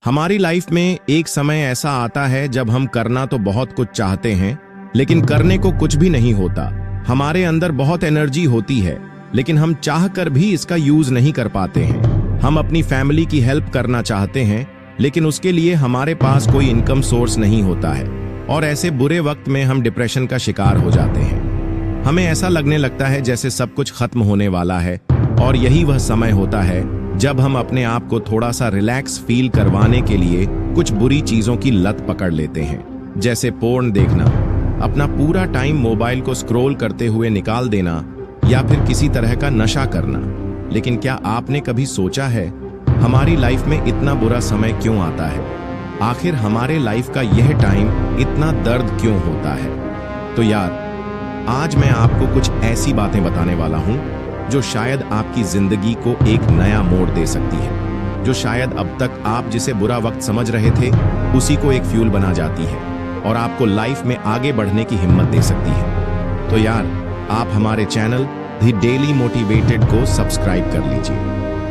हमारी लाइफ में एक समय ऐसा आता है जब हम करना तो बहुत कुछ चाहते हैं, लेकिन करने को कुछ भी नहीं होता। हमारे अंदर बहुत एनर्जी होती है, लेकिन हम चाह कर भी इसका यूज नहीं कर पाते हैं। हम अपनी फैमिली की हेल्प करना चाहते हैं, लेकिन उसके लिए हमारे पास कोई इनकम सोर्स नहीं होता है, और ऐसे बुरे वक्त में हम डिप्रेशन का शिकार हो जाते हैं। हमें ऐसा लगने लगता है जैसे सब कुछ खत्म होने वाला है, और यही वह समय होता है जब हम अपने आप को थोड़ा सा रिलैक्स फील करवाने के लिए कुछ बुरी चीजों की लत पकड़ लेते हैं, जैसे पोर्न देखना, अपना पूरा टाइम मोबाइल को स्क्रॉल करते हुए निकाल देना, या फिर किसी तरह का नशा करना। लेकिन क्या आपने कभी सोचा है हमारी लाइफ में इतना बुरा समय क्यों आता है? आखिर हमारे लाइफ का यह टाइम इतना दर्द क्यों होता है? तो यार, आज मैं आपको कुछ ऐसी बातें बताने वाला हूं जो शायद आपकी जिंदगी को एक नया मोड़ दे सकती है, जो शायद अब तक आप जिसे बुरा वक्त समझ रहे थे उसी को एक फ्यूल बना जाती है और आपको लाइफ में आगे बढ़ने की हिम्मत दे सकती है। तो यार, आप हमारे चैनल द डेली मोटिवेटेड को सब्सक्राइब कर लीजिए,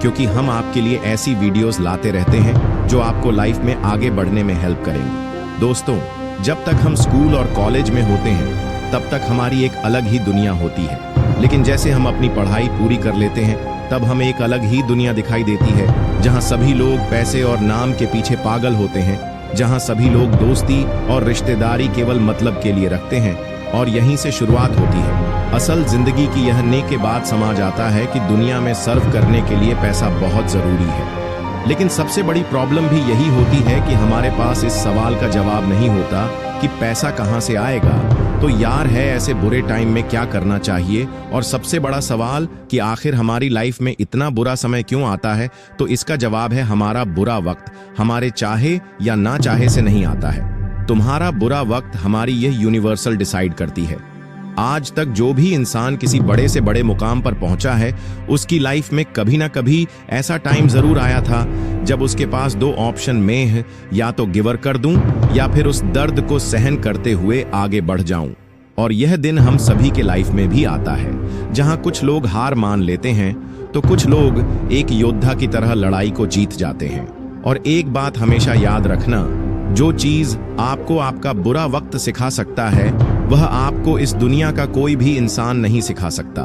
क्योंकि हम आपके लिए ऐसी वीडियोस लाते रहते हैं जो आपको लाइफ में आगे बढ़ने में हेल्प करेंगे। दोस्तों, जब तक हम स्कूल और कॉलेज में होते हैं तब तक हमारी एक अलग ही दुनिया होती है, लेकिन जैसे हम अपनी पढ़ाई पूरी कर लेते हैं तब हमें एक अलग ही दुनिया दिखाई देती है, जहां सभी लोग पैसे और नाम के पीछे पागल होते हैं, जहां सभी लोग दोस्ती और रिश्तेदारी केवल मतलब के लिए रखते हैं, और यहीं से शुरुआत होती है असल जिंदगी की। यह के बाद समझ आता है कि दुनिया में सर्व करने के लिए पैसा बहुत जरूरी है। लेकिन सबसे बड़ी प्रॉब्लम भी यही होती है कि हमारे पास इस सवाल का जवाब नहीं होता कि पैसा कहां से आएगा। तो यार, है ऐसे बुरे टाइम में क्या करना चाहिए? और सबसे बड़ा सवाल कि आखिर हमारी लाइफ में इतना बुरा समय क्यों आता है? तो इसका जवाब है हमारा बुरा वक्त हमारे चाहे या ना चाहे से नहीं आता है। तुम्हारा बुरा वक्त हमारी यह यूनिवर्सल डिसाइड करती है। आज तक जो भी इंसान किसी बड़े से बड़े मुकाम पर पहुंचा है, उसकी लाइफ में कभी ना कभी ऐसा टाइम जरूर आया था जब उसके पास दो ऑप्शन में है, या तो गिवर कर दूं या फिर उस दर्द को सहन करते हुए आगे बढ़ जाऊं। और यह दिन हम सभी के लाइफ में भी आता है, जहां कुछ लोग हार मान लेते हैं तो कुछ लोग एक योद्धा की तरह लड़ाई को जीत जाते हैं। और एक बात हमेशा याद रखना, जो चीज आपको आपका बुरा वक्त सिखा सकता है वह आपको इस दुनिया का कोई भी इंसान नहीं सिखा सकता।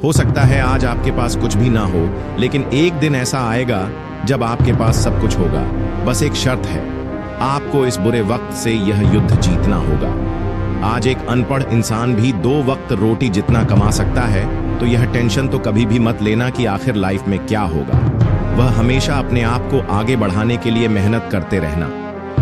हो सकता है आज आपके पास कुछ भी ना हो, लेकिन एक दिन ऐसा आएगा जब आपके पास सब कुछ होगा। बस एक शर्त है, आपको इस बुरे वक्त से यह युद्ध जीतना होगा। आज एक अनपढ़ इंसान भी 2 वक्त रोटी जितना कमा सकता है, तो यह टेंशन तो कभी भी मत लेना कि आखिर लाइफ में क्या होगा। वह हमेशा अपने आप को आगे बढ़ाने के लिए मेहनत करते रहना।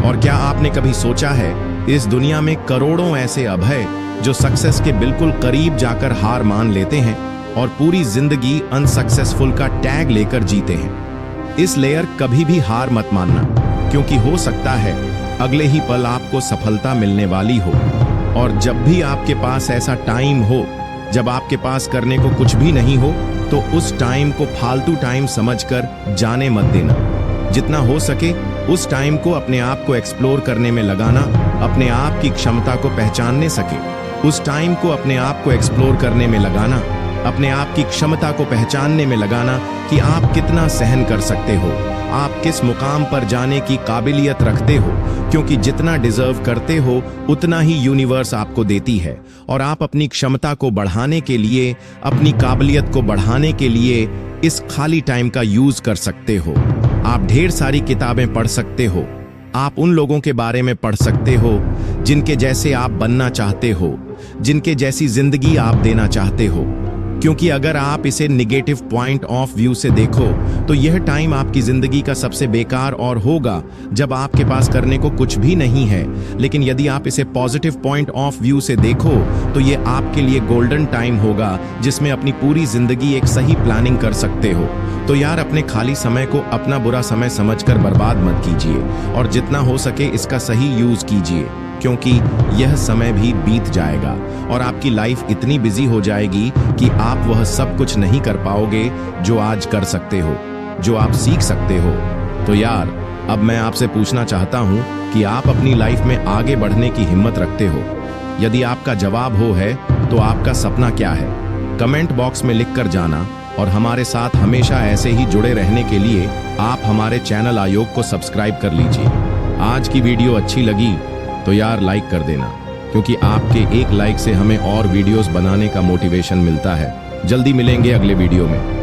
और क्या आपने कभी सोचा है, इस दुनिया में करोड़ों ऐसे अभय जो सक्सेस के बिल्कुल करीब जाकर हार मान लेते हैं और पूरी जिंदगी अनसक्सेसफुल का टैग लेकर जीते हैं। इस लेयर कभी भी हार मत मानना, क्योंकि हो सकता है अगले ही पल आपको सफलता मिलने वाली हो। और जब भी आपके पास ऐसा टाइम हो जब आपके पास करने को कुछ भी नहीं हो, तो उस टाइम को फालतू टाइम समझकर जाने मत देना। जितना हो सके उस टाइम को अपने आप को एक्सप्लोर करने में लगाना, अपने आप की क्षमता को पहचानने सके उस टाइम को अपने आप को एक्सप्लोर करने में लगाना, अपने आप की क्षमता को पहचानने में लगाना कि आप कितना सहन कर सकते हो, आप किस मुकाम पर जाने की काबिलियत रखते हो, क्योंकि जितना डिजर्व करते हो उतना ही यूनिवर्स आपको देती है। और आप अपनी क्षमता को बढ़ाने के लिए, अपनी काबिलियत को बढ़ाने के लिए इस खाली टाइम का यूज कर सकते हो। आप ढेर सारी किताबें पढ़ सकते हो, आप उन लोगों के बारे में पढ़ सकते हो जिनके जैसे आप बनना चाहते हो, जिनके जैसी जिंदगी आप देना चाहते हो। क्योंकि अगर आप इसे निगेटिव पॉइंट ऑफ व्यू से देखो तो यह टाइम आपकी जिंदगी का सबसे बेकार और होगा जब आपके पास करने को कुछ भी नहीं है। लेकिन यदि आप इसे पॉजिटिव पॉइंट ऑफ व्यू से देखो तो ये आपके लिए गोल्डन टाइम होगा, जिसमें अपनी पूरी जिंदगी एक सही प्लानिंग कर सकते हो। तो यार, अपने खाली समय को अपना बुरा समय समझकर बर्बाद मत कीजिए, और जितना हो सके इसका सही यूज कीजिए, क्योंकि यह समय भी बीत जाएगा और आपकी लाइफ इतनी बिजी हो जाएगी कि आप वह सब कुछ नहीं कर पाओगे जो आज कर सकते हो, जो आप सीख सकते हो। तो यार, अब मैं आपसे पूछना चाहता हूं कि आप अपनी लाइफ में आगे बढ़ने की हिम्मत रखते हो? यदि आपका जवाब हो है तो आपका सपना क्या है? कमेंट बॉक्स में लिख कर जाना और हमारे साथ हमेशा ऐसे ही जुड़े रहने के लिए आप हमारे चैनल आयोग को सब्सक्राइब कर लीजिए। आज की वीडियो अच्छी लगी तो यार लाइक कर देना, क्योंकि आपके एक लाइक से हमें और वीडियोस बनाने का मोटिवेशन मिलता है। जल्दी मिलेंगे अगले वीडियो में।